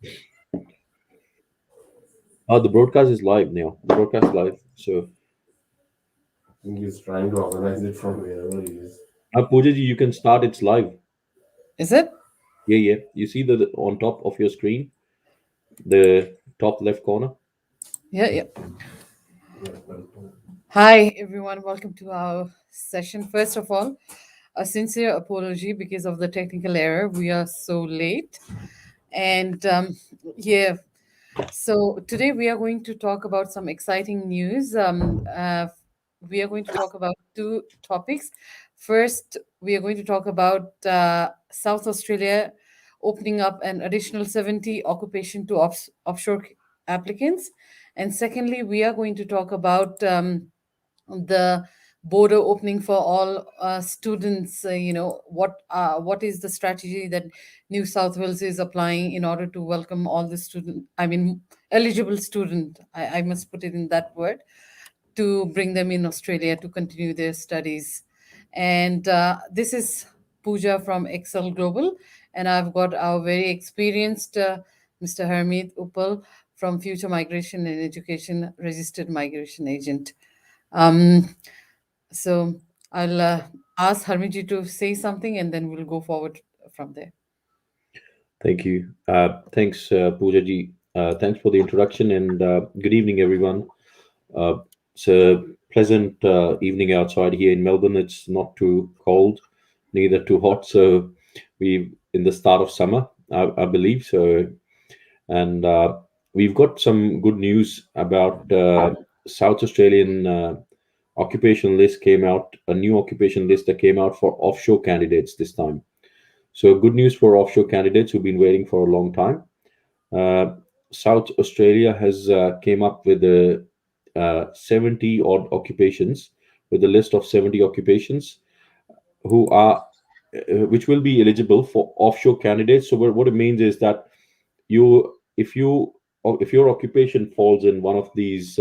The broadcast is live now. The broadcast is live. So, I think he's trying to organize it from wherever he is. Pooja ji, you can start. It's live. Is it? Yeah, yeah. You see the on top of your screen, the top left corner. Yeah, yeah. Yeah, well, Hi, everyone. Welcome to our session. First of all, a sincere apology because of the technical error. We are so late. And yeah, so today we are going to talk about some exciting news. We are going to talk about two topics. First, we are going to talk about South Australia opening up an additional 70 occupation to offshore applicants. And secondly, we are going to talk about the border opening for all students. What is the strategy that New South Wales is applying in order to welcome all the student, I mean eligible student, I must put it in that word, to bring them in Australia to continue their studies. And this is Pooja from Xcel Global, and I've got our very experienced Mr. Hermit Uppal from Future Migration and Education, registered migration agent. um, so I'll ask Harmiji to say something, and then we'll go forward from there. Thank you. Thanks, Pooja ji. Thanks for the introduction and good evening, everyone. Uh, it's a pleasant evening outside here in Melbourne. It's not too cold, neither too hot. So we in the start of summer, I believe. So and we've got some good news about South Australian occupation list came out. A new occupation list that came out for offshore candidates this time. So good news for offshore candidates who've been waiting for a long time. Uh, South Australia has came up with a 70 odd occupations, with a list of 70 occupations who are which will be eligible for offshore candidates. So what it means is that you if you if your occupation falls in one of these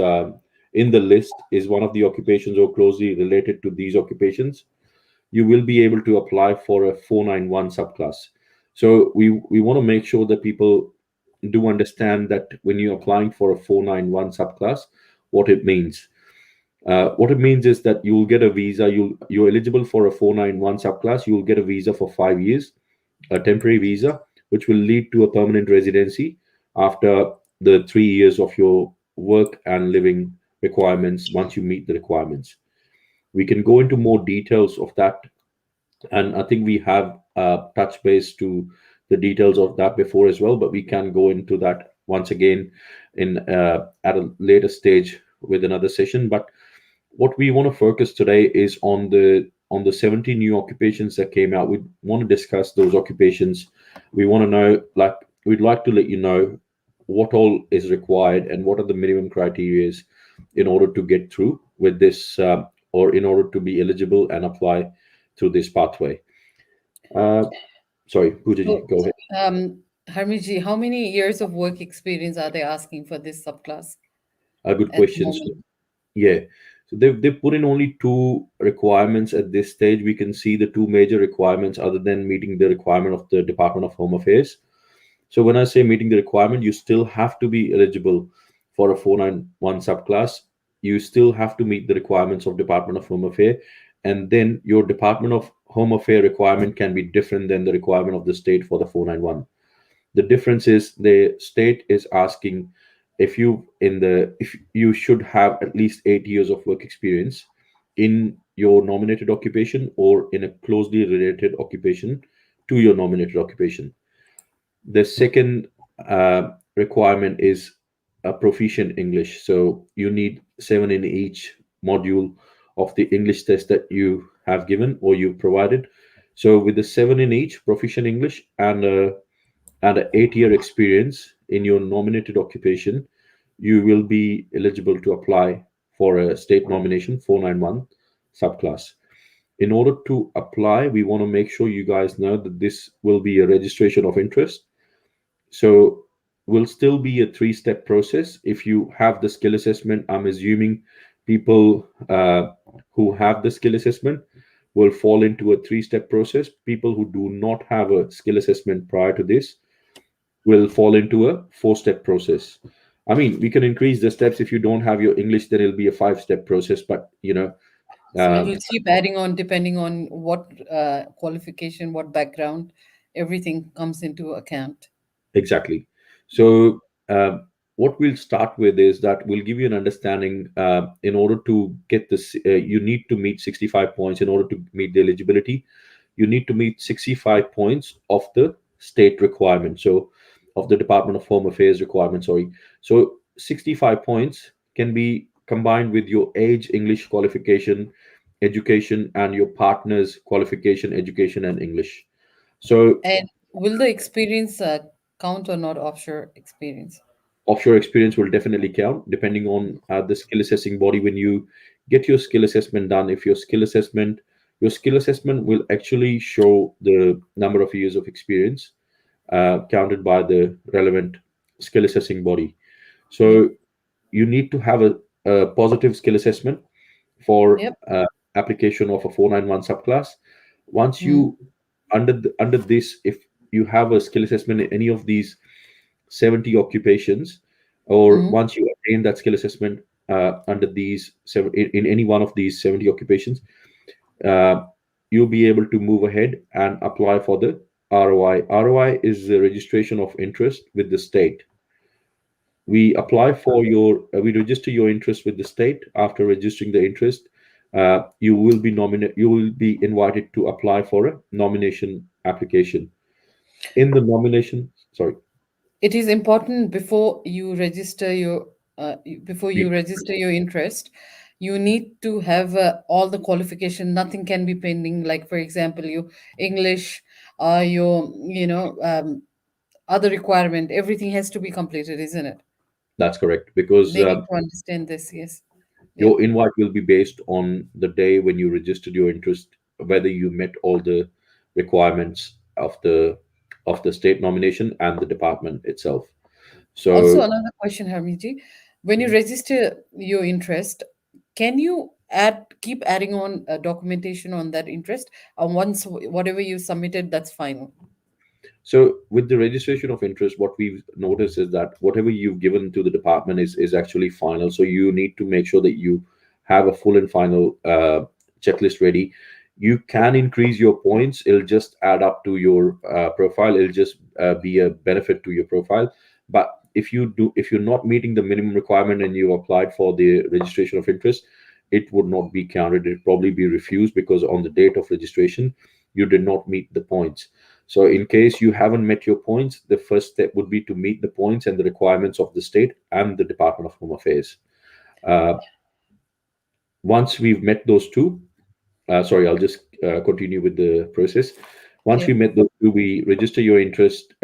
in the list is one of the occupations or closely related to these occupations, you will be able to apply for a 491 subclass. So we want to make sure that people do understand that when you're applying for a 491 subclass, what it means. What it means is that you'll get a visa. You're eligible for a 491 subclass. You'll get a visa for 5 years, a temporary visa, which will lead to a permanent residency after the 3 years of your work and living requirements. Once you meet the requirements, we can go into more details of that, and I think we have touch base to the details of that before as well, but we can go into that once again in at a later stage with another session. But what we want to focus today is on the 70 new occupations that came out. We want to discuss those occupations. We want to know, like, we'd like to let you know what all is required and what are the minimum criteria in order to get through with this, or in order to be eligible and apply through this pathway. Uh, Sorry, Poojaji, So, go ahead. Harmiji, how many years of work experience are they asking for this subclass Good at the question. So, moment? yeah, so they've put in only two requirements at this stage. We can see the two major requirements other than meeting the requirement of the Department of Home Affairs. So when I say meeting the requirement, you still have to be eligible for a 491 subclass. You still have to meet the requirements of Department of Home Affairs, and then your Department of Home Affairs requirement can be different than the requirement of the state for the 491. The difference is the state is asking if you should have at least 8 years of work experience in your nominated occupation or in a closely related occupation to your nominated occupation. The second requirement is a proficient English. So you need 7 in each module of the English test that you have given or you've provided. So with the 7 in each, proficient English and an 8 year experience in your nominated occupation, you will be eligible to apply for a state nomination 491 subclass. In order to apply, we want to make sure you guys know that this will be a registration of interest. So will still be a three-step process. If you have the skill assessment, I'm assuming people who have the skill assessment will fall into a three-step process. People who do not have a skill assessment prior to this will fall into a 4-step process. I mean, we can increase the steps. If you don't have your English, then it'll be a 5-step process. But So uh, it'll keep adding on depending on what qualification, what background, everything comes into account. exactly. Mm. So what we'll start with is that we'll give you an understanding. In order to get this, you need to meet 65 points. In order to meet the eligibility, you need to meet 65 points of the state requirement. So of the Department of Home Affairs requirement, sorry. So 65 points can be combined with your age, English qualification, education, and your partner's qualification, education, and English. So And will the experience count or not, offshore experience? offshore experience will definitely count depending on the skill assessing body. When you get your skill assessment done, if your skill assessment will actually show the number of years of experience counted by the relevant skill assessing body. Yep. So you need to have a positive skill assessment for Yep. application of a 491 subclass. Once Mm. you under this, if you have a skill assessment in any of these 70 occupations, or Mm. once you attain that skill assessment under these in any one of these 70 occupations, uh, you'll be able to move ahead and apply for the ROI. ROI is the registration of interest with the state. We register your interest with the state. After registering the interest, you will be invited to apply for a nomination application. In the nomination, sorry, It is important before you register your before you we- register your interest, you need to have all the qualification. Nothing can be pending. Like for example, your English, your other requirement. Everything has to be completed, isn't it? that's correct, because They need to understand this. Yes. your Yep. invite will be based on the day when you registered your interest, whether you met all the requirements of the state nomination and the department itself. Also, So another question, Harmiji. When you register your interest, can you keep adding on documentation on that interest? And once whatever you submitted, that's final. So with the registration of interest, what we've noticed is that whatever you've given to the department is actually final. So you need to make sure that you have a full and final checklist ready. You can increase your points. It'll just add up to your profile. It'll just be a benefit to your profile. But if you're not meeting the minimum requirement and you applied for the registration of interest, it would not be counted. It'd probably be refused because on the date of registration, you did not meet the points. So, in case you haven't met your points, the first step would be to meet the points and the requirements of the state and the Department of Home Affairs. Uh, Once we've met those two, sorry, I'll just continue with the process. Once we Yep. met those two, we register your interest.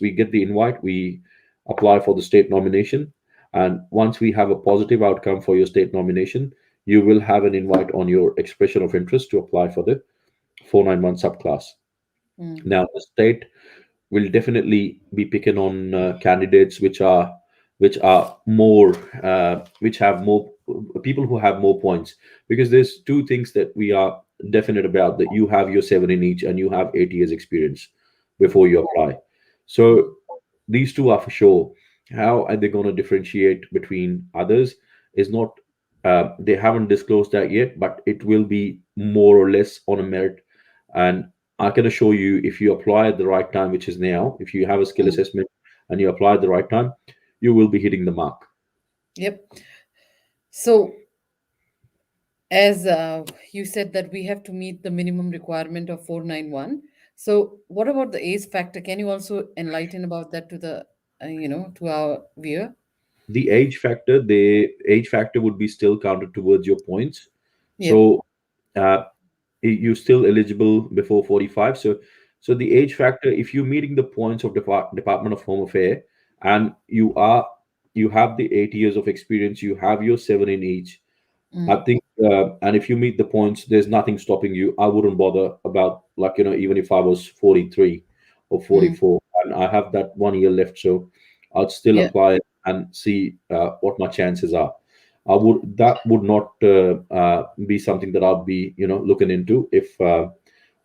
We get the invite. We apply for the state nomination, and once we have a positive outcome for your state nomination, you will have an invite on your expression of interest to apply for the 491 subclass. Mm. Now, the state will definitely be picking on candidates which have more people who have more points, because there's two things that we are definite about: that you have your 7 in each and you have 8 years experience before you apply. So these two are for sure. How are they going to differentiate between others is not, they haven't disclosed that yet, but it will be more or less on a merit. And I can assure you, if you apply at the right time, which is now, if you have a skill Mm. assessment and you apply at the right time, you will be hitting the mark. Yep. So, as you said that we have to meet the minimum requirement of 491. So, what about the age factor? Can you also enlighten about that to the to our viewer? The age factor would be still counted towards your points. Yep. So uh, you're still eligible before 45. So the age factor, if you're meeting the points of Department of Home Affairs, and you have the 8 years of experience, you have your 7 in each, I Mm. think, and if you meet the points, there's nothing stopping you. I wouldn't bother about, like, even if I was 43 or Mm. 44 and I have that 1 year left, so I'd still Yeah. apply and see what my chances are. That would not be something that I'd be, looking into if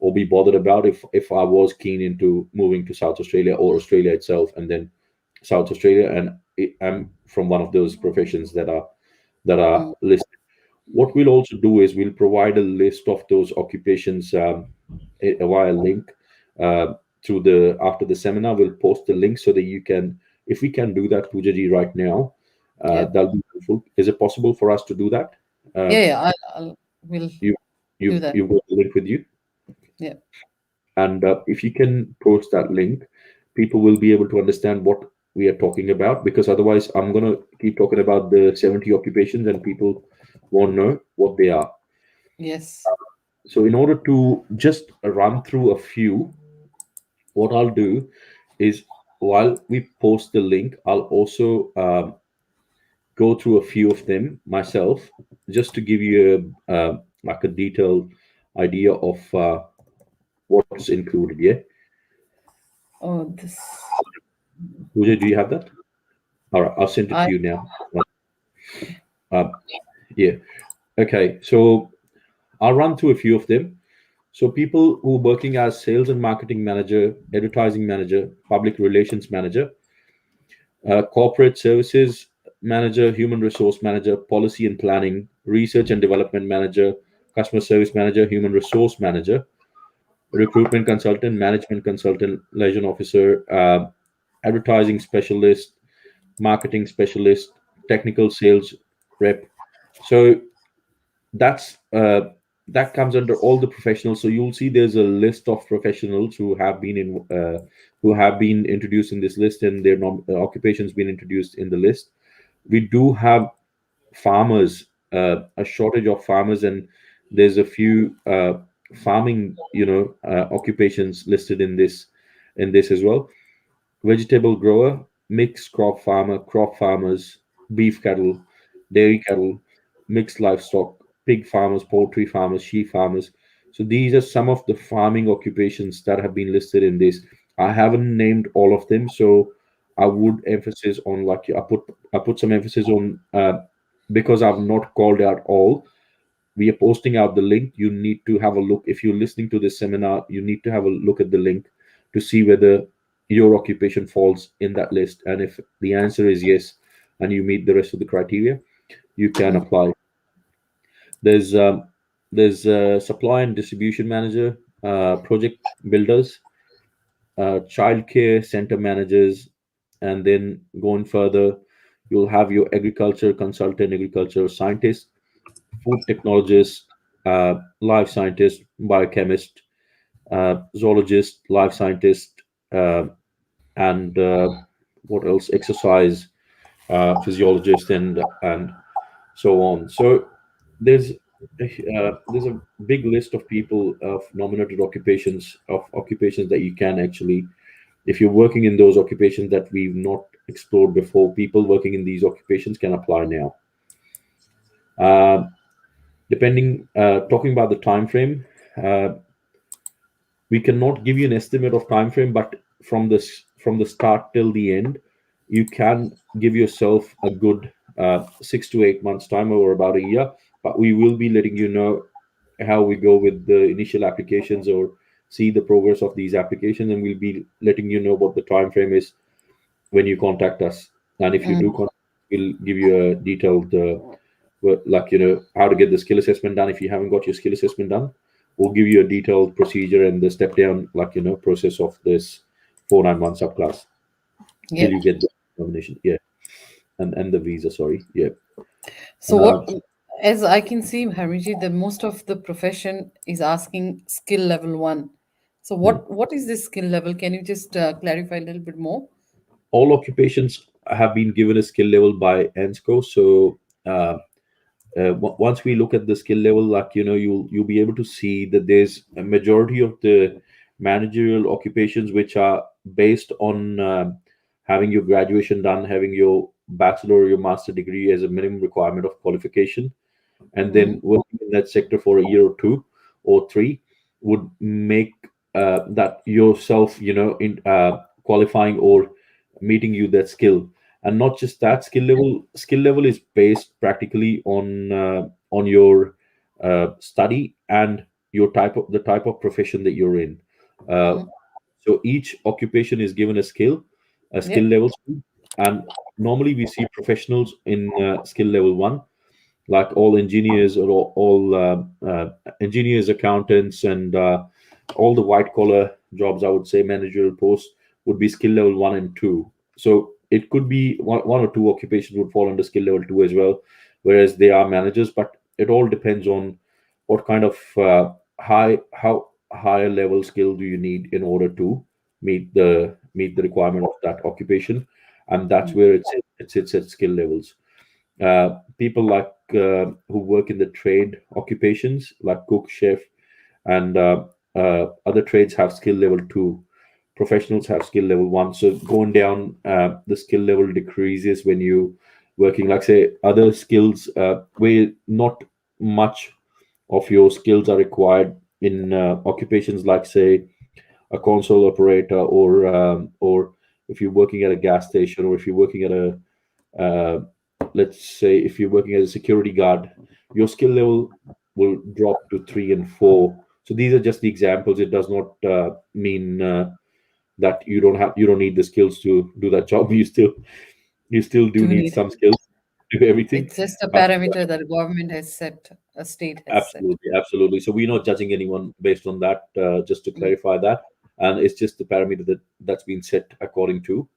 or be bothered about if I was keen into moving to South Australia or Australia itself, and then South Australia, and I'm from one of those professions that are Mm. listed. What we'll also do is we'll provide a list of those occupations via link through the after the seminar. We'll post the link so that you can, if we can do that, Poojaji, right now, Yeah. that'll be helpful. Is it possible for us to do that? Uh, Yeah, yeah. We'll you do you've that. you've got the link with you, Yeah. and if you can post that link, people will be able to understand what we are talking about. Because otherwise, I'm gonna keep talking about the 70 occupations, and people won't know what they are. Yes. So, in order to just run through a few, what I'll do is while we post the link, I'll also go through a few of them myself, just to give you like a detailed idea of what's included. Yeah, Oh, this. Pooja, do you have that? All right, I'll send it I. to you now. Uh, yeah. Okay. So I'll run through a few of them. So people who are working as sales and marketing manager, advertising manager, public relations manager, corporate services manager, human resource manager, policy and planning, research and development manager, customer service manager, human resource manager, recruitment consultant, management consultant, liaison officer, advertising specialist, marketing specialist, technical sales rep. So that's that comes under all the professionals. So you'll see there's a list of professionals who have been introduced in this list, and their occupations been introduced in the list. We do have farmers, a shortage of farmers, and there's a few farming, occupations listed in this as well. Vegetable grower, mixed crop farmer, crop farmers, beef cattle, dairy cattle, mixed livestock, pig farmers, poultry farmers, sheep farmers. So these are some of the farming occupations that have been listed in this. I haven't named all of them, so I would emphasis on, like, I put some emphasis on, because I've not called out all. We are posting out the link. You need to have a look. If you're listening to this seminar, you need to have a look at the link to see whether your occupation falls in that list. And if the answer is yes, and you meet the rest of the criteria, you can Mm. apply. There's supply and distribution manager, project builders, childcare center managers, and then going further, you'll have your agriculture consultant, agricultural scientist, food technologist, life scientist, biochemist, zoologist, life scientist, and what else? Exercise physiologist, and so on. So there's a big list of people of nominated occupations that you can actually, if you're working in those occupations that we've not explored before, people working in these occupations can apply now. Uh, Depending, talking about the time frame, uh, we cannot give you an estimate of time frame, but from the start till the end, you can give yourself a good 6 to 8 months time, or about a year. But we will be letting you know how we go with the initial applications, or see the progress of these applications, and we'll be letting you know what the time frame is when you contact us. And if you do Mm. contact, we'll give you a detailed like, how to get the skill assessment done. If you haven't got your skill assessment done, we'll give you a detailed procedure and the step down, like, process of this 4 9 months subclass till Yeah. you get the nomination. Yeah, and the visa. Sorry. Yeah. So uh, what, as I can see, Harmiji, the most of the profession is asking skill level one. So hmm. what is this skill level? Can you just clarify a little bit more? All occupations have been given a skill level by ENSCO. So uh, once we look at the skill level, like, you'll be able to see that there's a majority of the managerial occupations which are based on having your graduation done, having your bachelor or your master degree as a minimum requirement of qualification, and then Mm. working in that sector for a year or two or three would make that yourself, in qualifying or meeting you that skill. And not just that, skill level is based practically on your study and the type of profession that you're in. Uh, Mm-hmm. so each occupation is given a skill Yep. level, and normally we see professionals in skill level one, like all engineers or all engineers, accountants, and all the white collar jobs, I would say managerial posts would be skill level one and two. So it could be one or two occupations would fall under skill level two as well, whereas they are managers. But it all depends on what kind of how higher level skill do you need in order to meet the requirement of that occupation, and that's where it sits at skill levels. People like who work in the trade occupations like cook, chef, and other trades have skill level two. Professionals have skill level one. So going down, the skill level decreases when you working like say other skills where not much of your skills are required in occupations like say a console operator, or if you're working at a gas station, or if you're working at a let's say if you're working as a security guard, your skill level will drop to three and four. So these are just the examples. It does not mean that you don't need the skills to do that job. You still do Do need need it. some skills to do everything. It's just a But parameter that the government has set, a state has set. absolutely, absolutely. So we're not judging anyone based on that. Just to Mm. clarify that, and it's just the parameter that's been set according to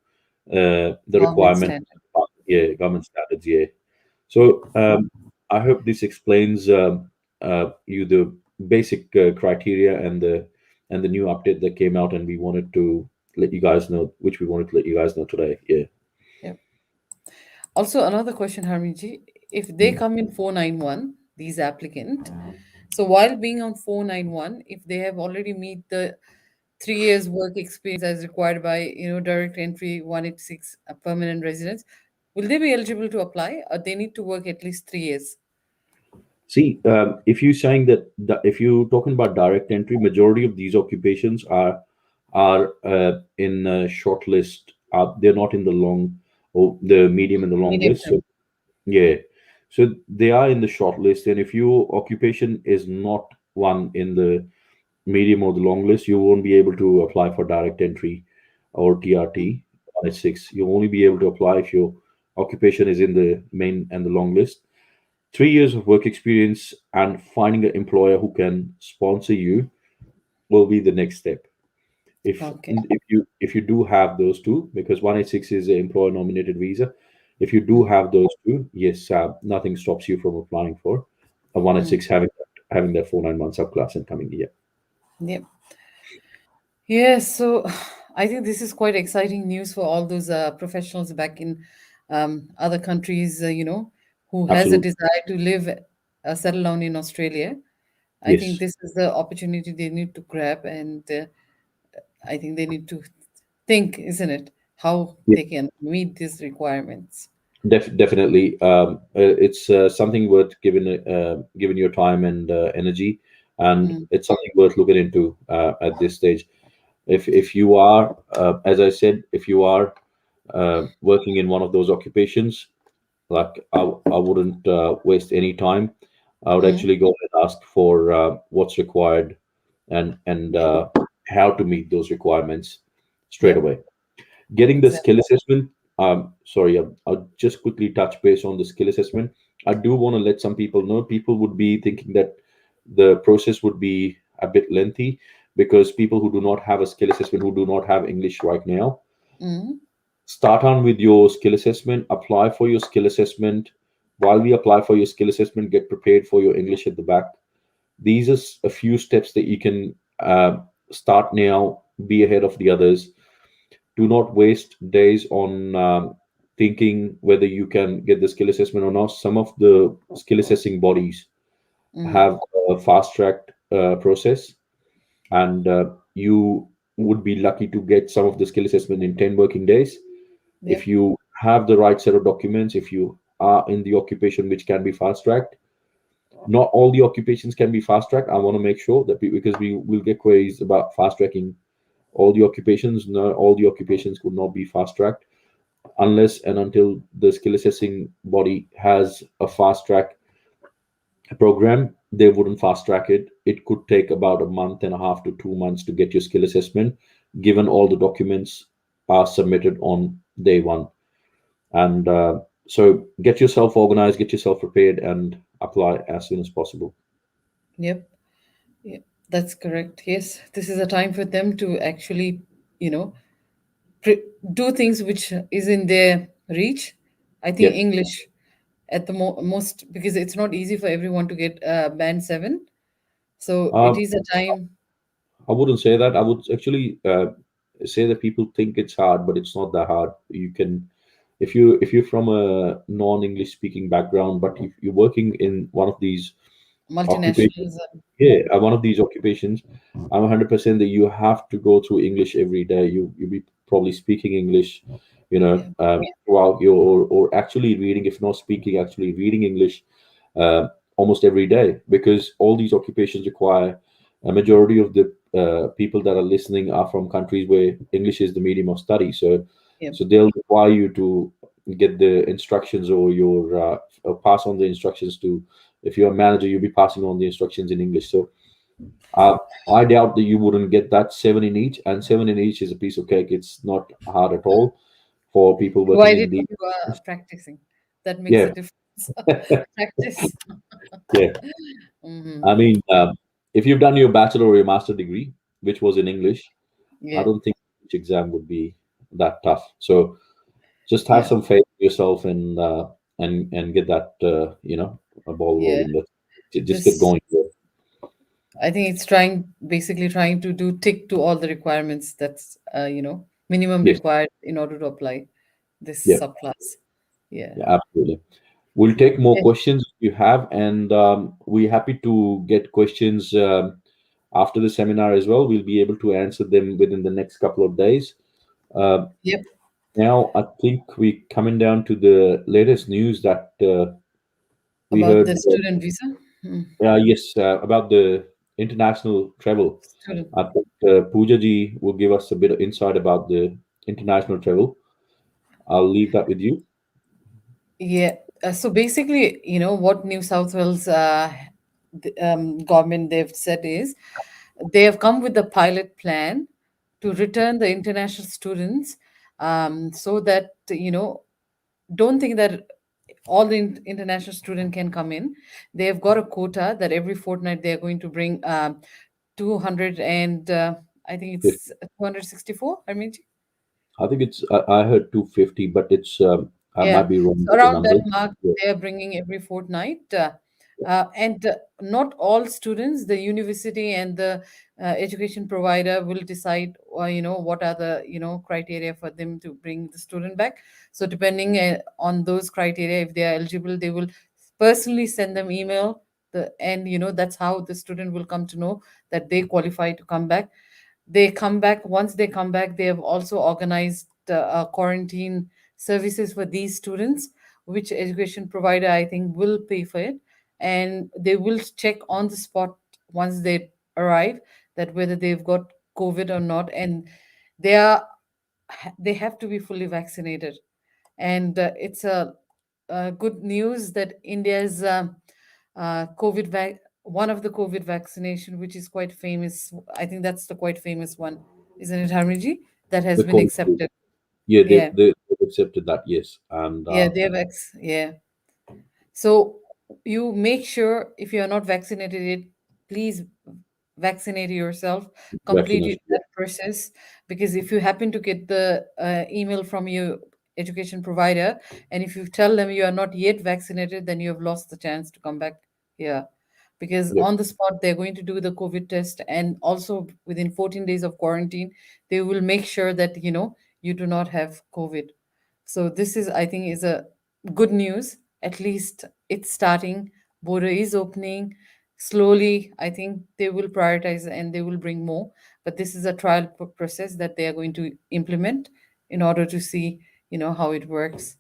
the Government requirement. standard. Yeah, government standards. Yeah. So I hope this explains you the basic criteria and the new update that came out, and we wanted to let you guys know, which we wanted to let you guys know today. Yeah. Yep. Also, another question, Harmiji. If they Mm. come in 491, these applicant, so while being on 491, if they have already meet the 3 years work experience as required by direct entry 186 permanent residents, will they be eligible to apply, or they need to work at least 3 years? See, if you're saying that if you're talking about direct entry, majority of these occupations are in a short list. They're not in the long or the medium and the long Medium list. So term. yeah, so they are in the short list, and if your occupation is not one in the medium or the long list, you won't be able to apply for direct entry or TRT 186. You'll only be able to apply if your occupation is in the main and the long list. 3 years of work experience and finding an employer who can sponsor you will be the next step. Okay. If you do have those two, because 186 is an employer nominated visa. If you do Mm, have those two, yes, nothing stops you from applying for a mm. 186, having that 491 subclass and coming here. Yep. Yes, so I think this is quite exciting news for all those professionals back in other countries, who has a Absolutely. desire to live, settle down in Australia. I think Yes. this is the opportunity they need to grab, and I think they need to think, isn't it, how Yeah, they can meet these requirements. definitely. It's something worth giving your time and energy, and Mm, it's something worth looking into at this stage. If you are, as I said, if you are working in one of those occupations, like I wouldn't waste any time. I would mm, actually go and ask for what's required, and yep, how to meet those requirements straight yep, away. Getting the exactly. skill assessment. Sorry, I'll just quickly touch base on the skill assessment. I do want to let some people know. People would be thinking that the process would be a bit lengthy because people who do not have a skill assessment, who do not have English right now, Mm, start on with your skill assessment, apply for your skill assessment. While we apply for your skill assessment, get prepared for your English at the back. These are a few steps that you can start now, be ahead of the others. Do not waste days on thinking whether you can get the skill assessment or not. Some of the skill assessing bodies mm, have a fast tracked process, and you would be lucky to get some of the skill assessment in 10 working days. If yep, you have the right set of documents, if you are in the occupation which can be fast tracked. Not all the occupations can be fast tracked. I want to make sure that because we will get queries about fast tracking all the occupations. Not all the occupations could not be fast tracked unless and until the skill assessing body has a fast track program. they wouldn't fast track it. It could take about a month and a half to 2 months to get your skill assessment, given all the documents are submitted on day one. And so get yourself organized, get yourself prepared, and apply as soon as possible. Yep. Yep. That's correct. Yes, this is a time for them to actually, you know, pre- do things which is in their reach. I think Yeah. English at the most, because it's not easy for everyone to get band 7. So it Um, is a time. I wouldn't say that. I would actually say that people think it's hard, but it's not that hard. You can, if you're from a non-English speaking background, but if you're working in one of these occupations, Multinationals. yeah, one of these occupations, I'm 100% that you have to go through English every day. You'll be probably speaking English, Yeah. throughout your, or actually reading, if not speaking, actually reading English uh, almost every day, because all these occupations require a majority of the people that are listening are from countries where English is the medium of study. So, Yep. so they'll require you to get the instructions, or your or pass on the instructions to. If you're a manager, you'll be passing on the instructions in English. So, uh, I doubt that you wouldn't get that seven in each, and seven in each is a piece of cake. It's not hard at all for people working Provided in the. you are practicing, that makes a Yeah, difference. Practice. yeah. Hmm. I mean, if you've done your bachelor or your master degree, which was in English, I Yeah. don't think each exam would be that tough. So just have Yeah. some faith in yourself, and and get that a ball Yeah. rolling. Just get This, going. I think it's trying, basically trying to do tick to all the requirements that's, minimum Yes, required in order to apply this yeah, subclass. Yeah. yeah, absolutely. We'll take more Yeah. questions if you have, and we're happy to get questions after the seminar as well. We'll be able to answer them within the next couple of days. Uh, Yep. Now, I think we're coming down to the latest news that we About the heard. student visa. Hmm. Yes, about the international travel. Student. I think Pooja ji will give us a bit of insight about the international travel. I'll leave that with you. Yeah. So basically, what New South Wales government they've said is they have come with a pilot plan to return the international students, so that don't think that all the international student can come in. They have got a quota that every fortnight they are going to bring 200 and I think Fif- it's 264. I mean, I think I heard 250, but I might yeah, be wrong so with the around that numbers. mark, Yeah, they are bringing every fortnight. And not all students, the university and the education provider will decide, what are the, criteria for them to bring the student back. So depending on those criteria, if they are eligible, they will personally send them email. And, that's how the student will come to know that they qualify to come back. They come back. Once they come back, they have also organized quarantine services for these students, which education provider I think will pay for it, and they will check on the spot once they arrive that whether they've got COVID or not, and they are they have to be fully vaccinated. And it's a good news that India's one of the COVID vaccination, which is quite famous. I think that's the quite famous one, isn't it, Harmiji? That has the been call. accepted. Yeah, Yeah, they've accepted that. Yes, and yeah, yeah. So you make sure if you are not vaccinated yet, please vaccinate yourself, complete vaccination. Yeah, that process. Because if you happen to get the email from your education provider, and if you tell them you are not yet vaccinated, then you have lost the chance to come back here. Because yeah, on the spot, they're going to do the COVID test, and also within 14 days of quarantine, they will make sure that you do not have COVID. So this is, I think, is a good news. At least it's starting. Border is opening slowly. I think they will prioritize and they will bring more. But this is a trial process that they are going to implement in order to see, how it works.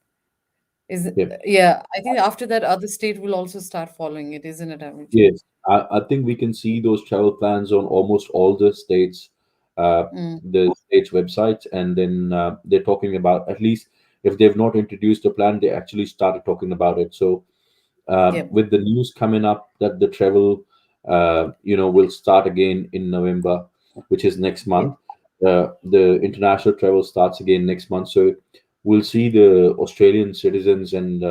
Is yeah. Yeah, I think after that, other state will also start following it, isn't it, Amity? Yes, I think we can see those travel plans on almost all uh, Mm, the states' websites, and then they're talking about, at least if they've not introduced a plan, they actually started talking about it. So Yep. with the news coming up that the travel, will start again in November, which is next Yep. month. The international travel starts again next month, so we'll see the Australian citizens and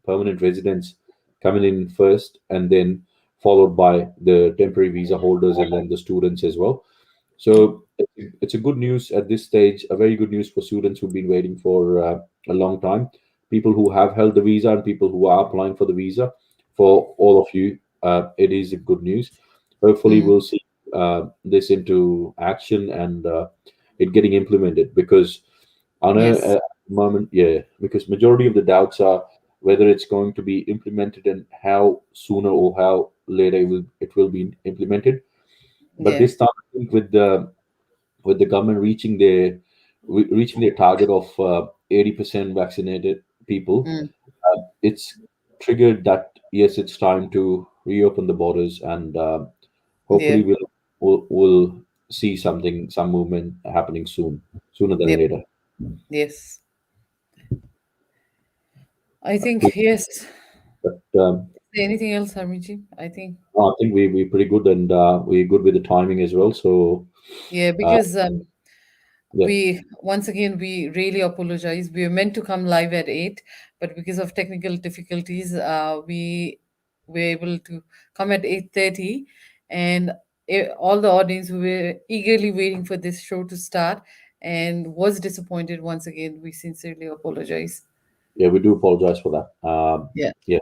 permanent residents coming in first, and then followed by the temporary visa holders and then the students as well. Yep. So it's a good news at this stage, a very good news for students who've been waiting for a long time, people who have held the visa and people who are applying for the visa. For all of you, it is a good news. Hopefully, Mm. we'll see this into action and it getting implemented, because on Yes. a moment, yeah, because majority of the doubts are whether it's going to be implemented and how sooner or how later it will be implemented. But Yeah. this time, I think with the government reaching their target of 80% vaccinated people, Mm. it's triggered that yes, it's time to reopen the borders, and hopefully Yeah. we'll see some movement happening sooner than Yep. later. Yes. I We- think yes. But Anything else, Harmiji? I think I think we're pretty good, and we're good with the timing as well. So yeah, uh, because yeah, we once again we really apologize. We were meant to come live at 8, but because of technical difficulties, we were able to come at 8:30, and all the audience who were eagerly waiting for this show to start and was disappointed once again. We sincerely apologize. yeah, we do apologize for that. Yeah. Yeah,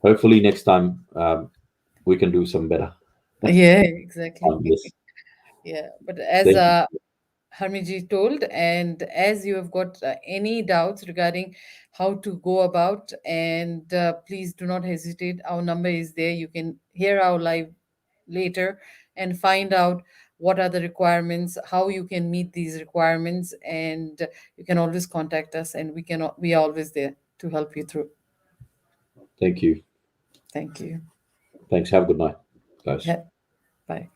hopefully next time we can do some better Yeah, exactly. on this. Yeah, but as Thank you. Harmiji told, and as you have got any doubts regarding how to go about, and please do not hesitate. Our number is there. You can hear our live later and find out what are the requirements, how you can meet these requirements, and you can always contact us, and we are always there to help you through. Thank you. Thank you. Thanks. Have a good night, guys. Yeah, bye.